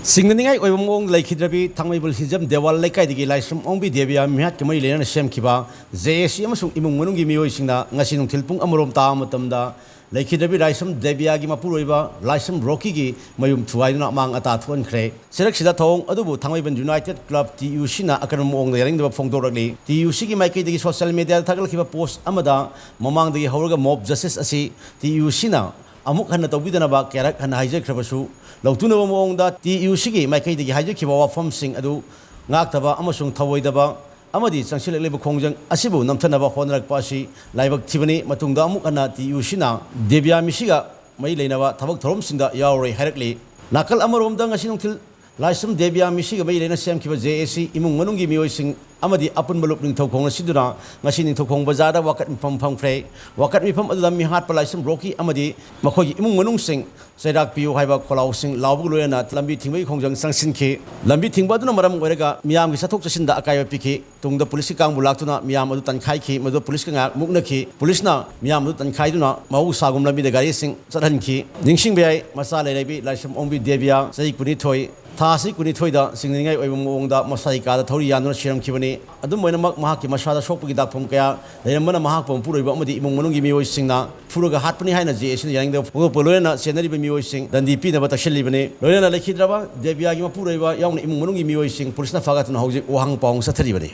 Singningai oimong laikhidrabi thangmaibul hijam dewal laikai digi laisum ongbi Deviya mihat kamai lena semkhiba JSC amasung imung manungi mioi singna ngasi nungthil pung amarom ta matamda laikhidrabi laisum Deviya gi mapuroiba laisum Rocky gi mayum thuaiduna mang ata Thingkhre serak sida thong adubu thangmaibul United Club TUC na akaram ong yaringdaba phongdoragli TUC gi maikai digi social media thagal khiba post amada mamang digi hawraga mob justice asi TUC na amuk hana tawbidanaba kerak hana haijakhrabasu lautunaba mongda TUC gi maikai haijekhiba wafam sing adu ngaktaba amasung thawoidaba amadi changsilekliba khongjang asibu namthanaba honarakpa asi laibak thibani matungda amuk hana TUC na Deviya Meeshiga mai leinaba thabak thorom singda yaurei hairakli nakal amaromda ngasi nungthil laisum Deviya Meeshiga mai leina semkhiba JSC imung manungi mioi sing amadi apun balup Ningthoukhong siduna ngasi Ningthoukhong Bazar da wakat mifam Thingkhre wakat mifam adula mi hat palaisum Rocky amadi makhoi imung manung sing sairak piu haiba kholau sing lawbu loyana Lambi thingbai khongjang sangsinki Lambi thingba duna maram oiraga miyam gi sathok chasinda akaiba piki tungda police kang bulaktuna miyam adu tankhai ki madu police ka ngak mukna ki police na miyam adu tankhai duna mau sagum lambi da gari sing chadhan ki ningsing bai masa leibi laisum ongbi Deviya sai kuni thoi Thasi kuni thoida singningai oibum ongda masai ka da thori yanuna shiram khibani adum moinamak mahak ki masada sokpagi dakphom kaya leramana mahak pom puroiba amadi imung manungi mioi singna furuga hatpani haina JSC yaringda phogo poloyana senari be mioi sing dandi pi na batakshilibani loyana lekhidraba Deviya gi mapuroiba yaungna imung manungi mioi sing police na fagatuna hauji ohang paung satharibani